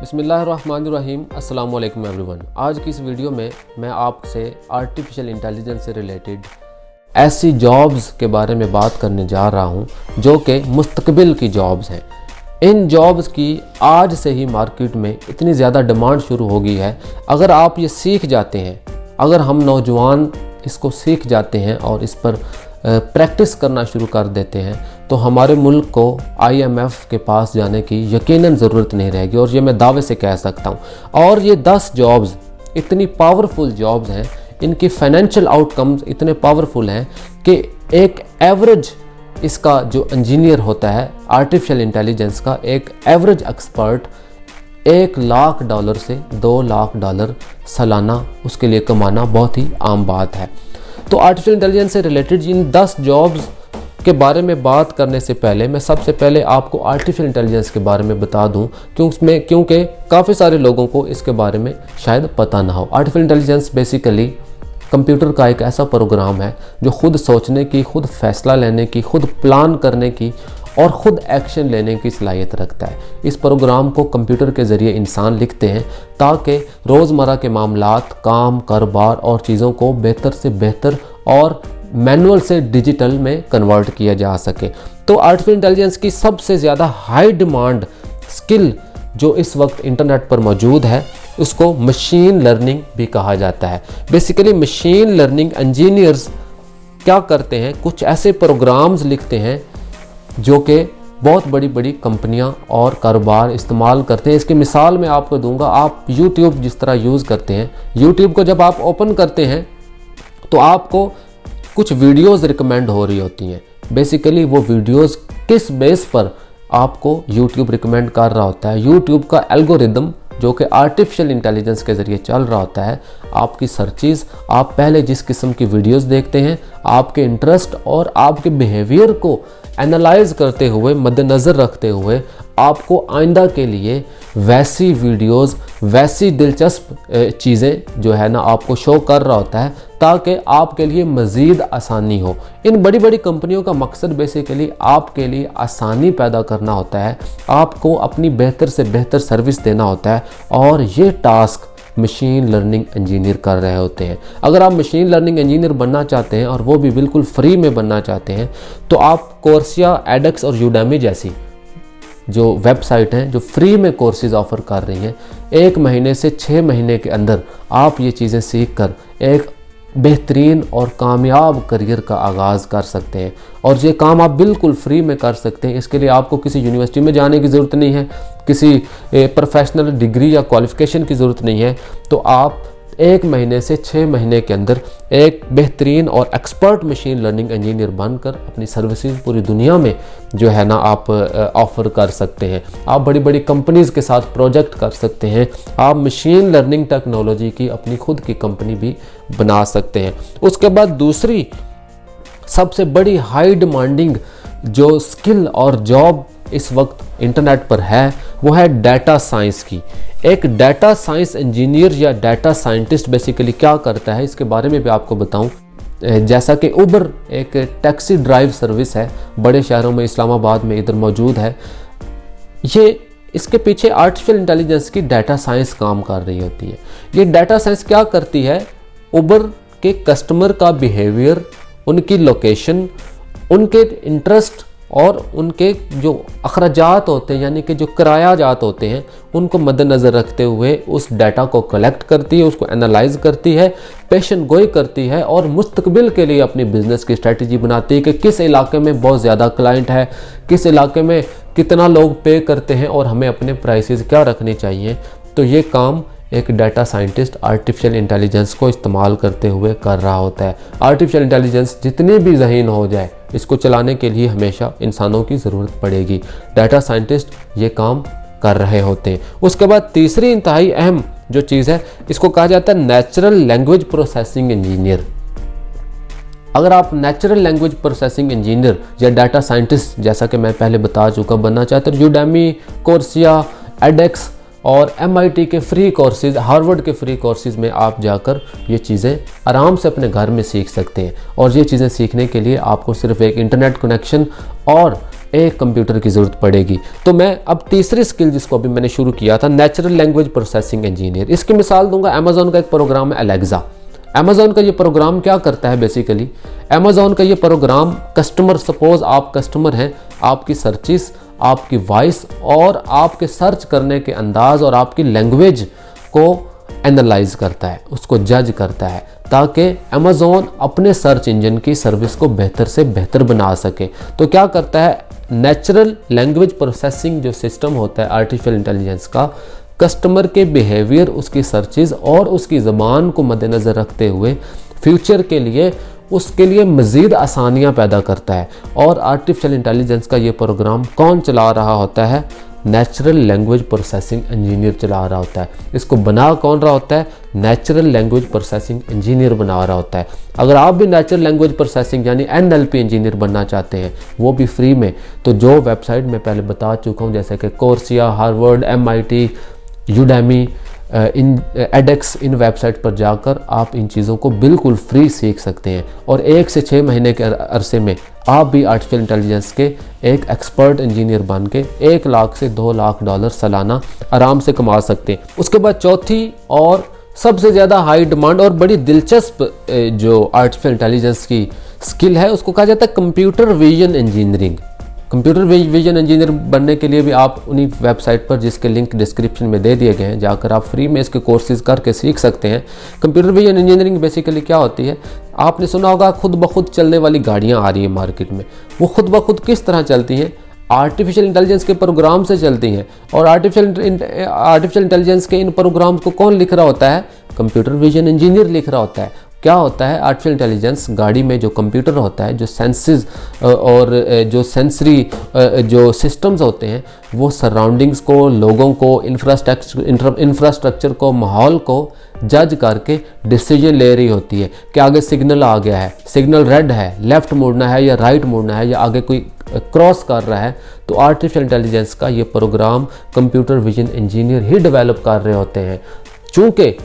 बिस्मिल्लाहिर्रहमानिर्रहीम। अस्सलाम वालेकुम एवरीवन। आज की इस वीडियो में मैं आपसे आर्टिफिशियल इंटेलिजेंस से रिलेटेड ऐसी जॉब्स के बारे में बात करने जा रहा हूं जो कि मुस्तकबिल की जॉब्स हैं। इन जॉब्स की आज से ही मार्केट में इतनी ज़्यादा डिमांड शुरू हो गई है। अगर आप ये सीख जाते हैं, अगर हम नौजवान इसको सीख जाते हैं और इस पर प्रैक्टिस करना शुरू कर देते हैं तो हमारे मुल्क को IMF के पास जाने की यकीनन ज़रूरत नहीं रहेगी, और ये मैं दावे से कह सकता हूँ। और ये 10 जॉब्स इतनी पावरफुल जॉब्स हैं, इनकी फाइनेंशियल आउटकम्स इतने पावरफुल हैं कि एक एवरेज इसका जो इंजीनियर होता है आर्टिफिशियल इंटेलिजेंस का, एक एवरेज एक्सपर्ट $1 लाख से $2 लाख सालाना उसके लिए कमाना बहुत ही आम बात है। तो आर्टिफिशियल इंटेलिजेंस से रिलेटेड इन 10 जॉब्स के बारे में बात करने से पहले मैं सबसे पहले आपको आर्टिफिशियल इंटेलिजेंस के बारे में बता दूं क्योंकि काफ़ी सारे लोगों को इसके बारे में शायद पता ना हो। आर्टिफिशियल इंटेलिजेंस बेसिकली कंप्यूटर का एक ऐसा प्रोग्राम है जो खुद सोचने की, खुद फैसला लेने की, खुद प्लान करने की और ख़ुद एक्शन लेने की सलाहियत रखता है। इस प्रोग्राम को कंप्यूटर के ज़रिए इंसान लिखते हैं ताकि रोज़मर्रा के मामलात, काम, कारोबार और चीज़ों को बेहतर से बेहतर और मैनुअल से डिजिटल में कन्वर्ट किया जा सके। तो आर्टिफिशियल इंटेलिजेंस की सबसे ज़्यादा हाई डिमांड स्किल जो इस वक्त इंटरनेट पर मौजूद है उसको मशीन लर्निंग भी कहा जाता है। बेसिकली मशीन लर्निंग इंजीनियर्स क्या करते हैं, कुछ ऐसे प्रोग्राम्स लिखते हैं जो कि बहुत बड़ी बड़ी कंपनियां और कारोबार इस्तेमाल करते हैं। इसकी मिसाल मैं आपको दूंगा। आप YouTube जिस तरह यूज़ करते हैं, YouTube को जब आप ओपन करते हैं तो आपको कुछ वीडियोस रिकमेंड हो रही होती हैं। बेसिकली वो वीडियोस किस बेस पर आपको YouTube रिकमेंड कर रहा होता है, YouTube का एल्गोरिदम जो कि आर्टिफिशियल इंटेलिजेंस के ज़रिए चल रहा होता है। आपकी सर्चेस, आप पहले जिस किस्म की वीडियोस देखते हैं, आपके इंटरेस्ट और आपके बिहेवियर को एनालाइज करते हुए, मद्देनज़र रखते हुए आपको आइंदा के लिए वैसी वीडियोस, वैसी दिलचस्प चीज़ें जो है ना आपको शो कर रहा होता है ताकि आपके लिए मज़ीद आसानी हो। इन बड़ी बड़ी कंपनियों का मकसद बेसिकली आपके लिए आसानी पैदा करना होता है, आपको अपनी बेहतर से बेहतर सर्विस देना होता है, और ये टास्क मशीन लर्निंग इंजीनियर कर रहे होते हैं। अगर आप मशीन लर्निंग इंजीनियर बनना चाहते हैं और वो भी बिल्कुल फ्री में बनना चाहते हैं तो आप कोर्सिया, एडेक्स और यूडेमी जैसी जो वेबसाइट हैं जो फ्री में कोर्सेज ऑफ़र कर रही हैं, 1 महीने से 6 महीने के अंदर आप ये चीज़ें सीख कर एक बेहतरीन और कामयाब करियर का आगाज़ कर सकते हैं। और ये काम आप बिल्कुल फ्री में कर सकते हैं। इसके लिए आपको किसी यूनिवर्सिटी में जाने की ज़रूरत नहीं है, किसी प्रोफेशनल डिग्री या क्वालिफ़िकेशन की ज़रूरत नहीं है। तो आप 1 महीने से 6 महीने के अंदर एक बेहतरीन और एक्सपर्ट मशीन लर्निंग इंजीनियर बनकर अपनी सर्विसेज पूरी दुनिया में जो है ना आप ऑफ़र कर सकते हैं। आप बड़ी बड़ी कंपनीज़ के साथ प्रोजेक्ट कर सकते हैं। आप मशीन लर्निंग टेक्नोलॉजी की अपनी खुद की कंपनी भी बना सकते हैं। उसके बाद दूसरी सबसे बड़ी हाई डिमांडिंग जो स्किल और जॉब इस वक्त इंटरनेट पर है वो है डाटा साइंस की। एक डाटा साइंस इंजीनियर या डाटा साइंटिस्ट बेसिकली क्या करता है इसके बारे में भी आपको बताऊं। जैसा कि उबर एक टैक्सी ड्राइव सर्विस है, बड़े शहरों में, इस्लामाबाद में इधर मौजूद है। ये इसके पीछे आर्टिफिशियल इंटेलिजेंस की डाटा साइंस काम कर रही होती है। ये डाटा साइंस क्या करती है, उबर के कस्टमर का बिहेवियर, उनकी लोकेशन, उनके इंटरेस्ट और उनके जो अखराजात होते हैं यानी कि जो किरायाजात होते हैं उनको मद्देनज़र रखते हुए उस डाटा को कलेक्ट करती है, उसको एनालाइज करती है, पेशन गोई करती है और मुस्तकबिल के लिए अपनी बिज़नेस की स्ट्रेटजी बनाती है कि किस इलाके में बहुत ज़्यादा क्लाइंट है, किस इलाके में कितना लोग पे करते हैं और हमें अपने प्राइसेस क्या रखने चाहिए। तो ये काम एक डाटा साइंटिस्ट आर्टिफिशियल इंटेलिजेंस को इस्तेमाल करते हुए कर रहा होता है। आर्टिफिशियल इंटेलिजेंस जितनी भी ज़हीन हो जाए, इसको चलाने के लिए हमेशा इंसानों की ज़रूरत पड़ेगी। डाटा साइंटिस्ट ये काम कर रहे होते हैं। उसके बाद तीसरी इंतहाई अहम जो चीज़ है, इसको कहा जाता है नेचुरल लैंग्वेज प्रोसेसिंग इंजीनियर। अगर आप नेचुरल लैंग्वेज प्रोसेसिंग इंजीनियर या डाटा साइंटिस्ट जैसा कि मैं पहले बता चुका बनना चाहते हैं, यूडेमी, कोर्सिया, एडेक्स और MIT के फ्री कोर्सेज, हार्वर्ड के फ्री कोर्सेज में आप जाकर ये चीज़ें आराम से अपने घर में सीख सकते हैं। और ये चीज़ें सीखने के लिए आपको सिर्फ एक इंटरनेट कनेक्शन और एक कंप्यूटर की ज़रूरत पड़ेगी। तो मैं अब तीसरी स्किल जिसको अभी मैंने शुरू किया था, नेचुरल लैंग्वेज प्रोसेसिंग इंजीनियर, इसकी मिसाल दूंगा। अमेज़ॉन का एक प्रोग्राम है एलेक्सा। अमेज़ॉन का ये प्रोग्राम क्या करता है, बेसिकली अमेज़ॉन का ये प्रोग्राम कस्टमर, सपोज आप कस्टमर हैं, आपकी सर्चिस, आपकी वॉइस और आपके सर्च करने के अंदाज और आपकी लैंग्वेज को एनालाइज करता है, उसको जज करता है, ताकि अमेज़ॉन अपने सर्च इंजन की सर्विस को बेहतर से बेहतर बना सके। तो क्या करता है, नेचुरल लैंग्वेज प्रोसेसिंग जो सिस्टम होता है आर्टिफिशियल इंटेलिजेंस का, कस्टमर के बिहेवियर, उसकी सर्चेज और उसकी ज़बान को मद्देनज़र रखते हुए फ्यूचर के लिए उसके लिए मज़ीद आसानियाँ पैदा करता है। और आर्टिफिशियल इंटेलिजेंस का ये प्रोग्राम कौन चला रहा होता है, नेचुरल लैंग्वेज प्रोसेसिंग इंजीनियर चला रहा होता है। इसको बना कौन रहा होता है, नेचुरल लैंग्वेज प्रोसेसिंग इंजीनियर बना रहा होता है। अगर आप भी नेचुरल लैंग्वेज प्रोसेसिंग यानी NLP इंजीनियर बनना चाहते हैं, वो भी फ्री में, तो जो वेबसाइट मैं पहले बता चुका हूँ, जैसे कि कोर्सिया, हार्वर्ड, MIT, यूडेमी, एडेक्स, इन वेबसाइट पर जाकर आप इन चीज़ों को बिल्कुल फ्री सीख सकते हैं। और 1 से 6 महीने के अरसे में आप भी आर्टिफिशियल इंटेलिजेंस के एक एक्सपर्ट इंजीनियर बन के 1 लाख से 2 लाख डॉलर सालाना आराम से कमा सकते हैं। उसके बाद चौथी और सबसे ज़्यादा हाई डिमांड और बड़ी दिलचस्प जो आर्टिफिशियल इंटेलिजेंस की स्किल है, उसको कहा जाता है computer vision engineering. Computer vision engineer बनने के लिए भी आप उन्हीं वेबसाइट पर, जिसके लिंक डिस्क्रिप्शन में दे दिए गए हैं, जाकर आप फ्री में इसके कोर्सेज करके सीख सकते हैं। कंप्यूटर विजन इंजीनियरिंग बेसिकली क्या होती है, आपने सुना होगा खुद ब खुद चलने वाली गाड़ियां आ रही हैं मार्केट में। वो खुद ब खुद किस तरह चलती हैं, आर्टिफिशियल इंटेलिजेंस के प्रोग्राम से चलती हैं। और आर्टिफिशियल इंटेलिजेंस के इन प्रोग्राम्स को कौन लिख रहा होता है, कंप्यूटर विजन इंजीनियर लिख रहा होता है। क्या होता है, आर्टिफिशियल इंटेलिजेंस गाड़ी में जो कंप्यूटर होता है, जो सेंसेस और जो सेंसरी जो सिस्टम्स होते हैं, वो सराउंडिंग्स को, लोगों को, इंफ्रास्ट्रक्चर को, माहौल को जज करके डिसीजन ले रही होती है कि आगे सिग्नल आ गया है, सिग्नल रेड है, लेफ़्ट मुड़ना है या राइट मुड़ना है, या आगे कोई क्रॉस कर रहा है। तो आर्टिफिशियल इंटेलिजेंस का ये प्रोग्राम कंप्यूटर विजन इंजीनियर ही डेवलप कर रहे होते हैं। चूँकि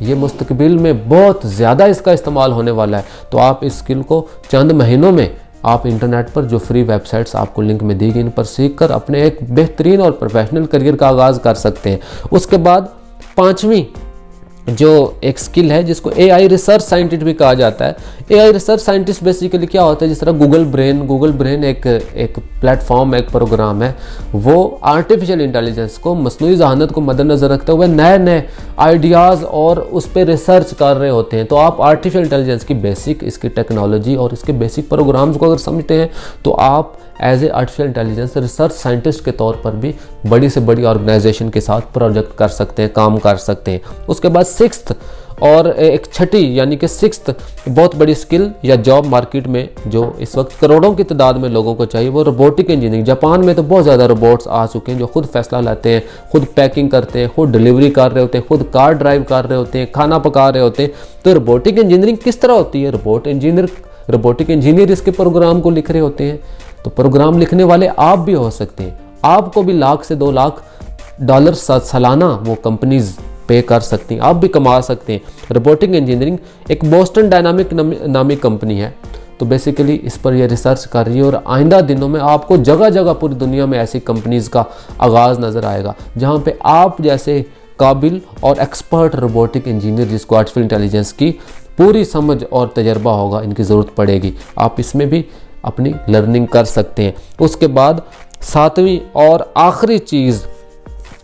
ये मुस्तकबिल में बहुत ज़्यादा इसका इस्तेमाल होने वाला है, तो आप इस स्किल को चंद महीनों में आप इंटरनेट पर जो फ्री वेबसाइट्स आपको लिंक में दी गई, इन पर सीख कर अपने एक बेहतरीन और प्रोफेशनल करियर का आगाज़ कर सकते हैं। उसके बाद पाँचवीं जो एक स्किल है, जिसको AI रिसर्च साइंटिस्ट भी कहा जाता है। AI रिसर्च साइंटिस्ट बेसिकली क्या होता है, जिस तरह गूगल ब्रेन एक प्लेटफॉर्म, एक प्रोग्राम है, वो आर्टिफिशियल इंटेलिजेंस को, मसनूई ज़हानत को मद्देनज़र रखते हुए नए नए आइडियाज़ और उस पर रिसर्च कर रहे होते हैं। तो आप आर्टिफिशियल इंटेलिजेंस की बेसिक, इसकी टेक्नोलॉजी और इसके बेसिक प्रोग्राम्स को अगर समझते हैं, तो आप as a artificial intelligence research scientist के तौर पर भी बड़ी से बड़ी ऑर्गेनाइजेशन के साथ प्रोजेक्ट कर सकते हैं, काम कर सकते हैं। उसके बाद सिक्स्थ और एक छठी यानी कि सिक्स्थ बहुत बड़ी स्किल या जॉब मार्केट में जो इस वक्त करोड़ों की तादाद में लोगों को चाहिए, वो रोबोटिक इंजीनियरिंग। जापान में तो बहुत ज़्यादा रोबोट्स आ चुके हैं जो खुद फैसला लेते हैं, खुद पैकिंग करते हैं, खुद डिलीवरी कर रहे होते हैं, खुद कार ड्राइव कर रहे होते हैं, खाना पका रहे होते हैं। तो रोबोटिक इंजीनियरिंग किस तरह होती है, रोबोटिक इंजीनियर इसके प्रोग्राम को लिख रहे होते हैं। तो प्रोग्राम लिखने वाले आप भी हो सकते हैं, आपको भी 1 लाख से 2 लाख डॉलर सालाना वो कंपनीज पे कर सकती हैं, आप भी कमा सकते हैं। रोबोटिक इंजीनियरिंग एक बोस्टन डायनामिक नामी कंपनी है, तो बेसिकली इस पर यह रिसर्च कर रही है। और आइंदा दिनों में आपको जगह जगह पूरी दुनिया में ऐसी कंपनीज का आगाज़ नज़र आएगा, जहाँ पे आप जैसे काबिल और एक्सपर्ट रोबोटिक इंजीनियर, जिसको आर्टिफिशियल इंटेलिजेंस की पूरी समझ और तजर्बा होगा, इनकी ज़रूरत पड़ेगी, आप इसमें भी अपनी लर्निंग कर सकते हैं। उसके बाद 7वीं और आखिरी चीज़,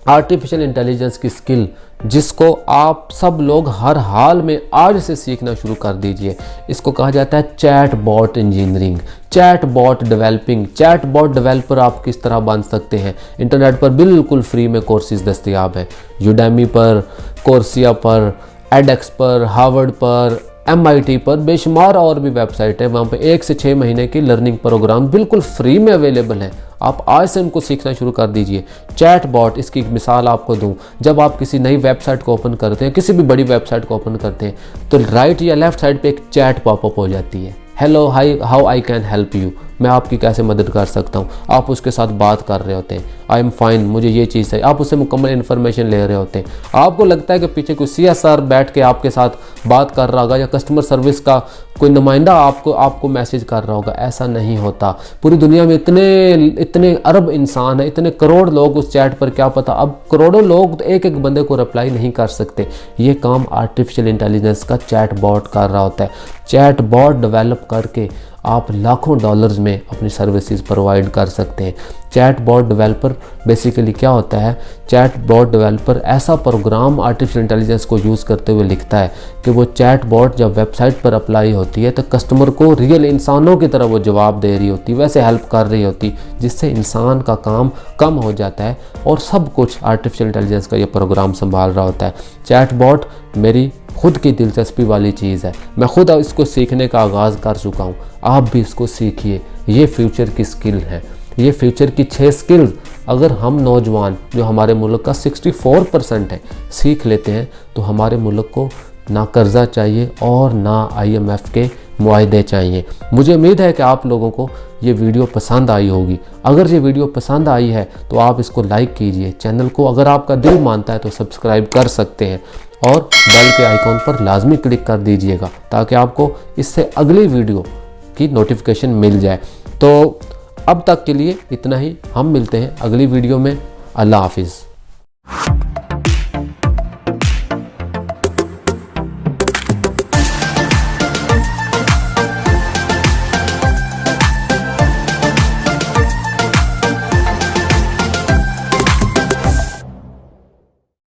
आर्टिफिशियल इंटेलिजेंस की स्किल, जिसको आप सब लोग हर हाल में आज से सीखना शुरू कर दीजिए। इसको कहा जाता है chat bot engineering, chat bot developing. Chat bot developer आप किस तरह बन सकते हैं, इंटरनेट पर बिल्कुल फ्री में कोर्सेज दस्तयाब हैं। यूडेमी पर, कोर्सिया पर, एडेक्स पर, हार्वर्ड पर, MIT पर, बेशुमार और भी वेबसाइट है, वहाँ पे 1 से 6 महीने की लर्निंग प्रोग्राम बिल्कुल फ्री में अवेलेबल हैं। आप आज से उनको सीखना शुरू कर दीजिए। चैट बॉट, इसकी एक मिसाल आपको दूं, जब आप किसी नई वेबसाइट को ओपन करते हैं, किसी भी बड़ी वेबसाइट को ओपन करते हैं, तो राइट या लेफ्ट साइड पे एक चैट पॉपअप हो जाती है, hello hi how I can help you. मैं आपकी कैसे मदद कर सकता हूँ। आप उसके साथ बात कर रहे होते हैं, आई एम फाइन, मुझे ये चीज़ है, आप उससे मुकम्मल इन्फॉर्मेशन ले रहे होते हैं। आपको लगता है कि पीछे कोई CSR बैठ के आपके साथ बात कर रहा होगा या कस्टमर सर्विस का कोई नुमाइंदा आपको मैसेज कर रहा होगा। ऐसा नहीं होता। पूरी दुनिया में इतने अरब इंसान हैं, इतने करोड़ लोग उस चैट पर, क्या पता अब करोड़ों लोग एक एक बंदे को रिप्लाई नहीं कर सकते। ये काम आर्टिफिशियल इंटेलिजेंस का चैट बॉट कर रहा होता है। चैट बॉट डेवलप करके आप लाखों डॉलर्स में अपनी सर्विसेज प्रोवाइड कर सकते हैं। चैट बॉट डेवलपर बेसिकली क्या होता है, चैट बॉट डेवलपर ऐसा प्रोग्राम आर्टिफिशियल इंटेलिजेंस को यूज़ करते हुए लिखता है कि वो चैट बॉट जब वेबसाइट पर अप्लाई होती है तो कस्टमर को रियल इंसानों की तरह वो जवाब दे रही होती, वैसे हेल्प कर रही होती, जिससे इंसान का काम कम हो जाता है और सब कुछ आर्टिफिशियल इंटेलिजेंस का ये प्रोग्राम संभाल रहा होता है। चैट बॉट मेरी खुद की दिलचस्पी वाली चीज़ है, मैं खुद इसको सीखने का आगाज़ कर चुका हूँ। आप भी इसको सीखिए। ये फ्यूचर की स्किल है, ये फ्यूचर की 6 स्किल्स अगर हम नौजवान जो हमारे मुल्क का 64% है सीख लेते हैं तो हमारे मुल्क को ना कर्जा चाहिए और ना IMF के मुआहदे चाहिए। मुझे उम्मीद है कि आप लोगों को ये वीडियो पसंद आई होगी। अगर ये वीडियो पसंद आई है तो आप इसको लाइक कीजिए। चैनल को अगर आपका दिल मानता है तो सब्सक्राइब कर सकते हैं और बेल के आइकॉन पर लाजमी क्लिक कर दीजिएगा ताकि आपको इससे अगली वीडियो की नोटिफिकेशन मिल जाए। तो अब तक के लिए इतना ही, हम मिलते हैं अगली वीडियो में। अल्लाह हाफिज़।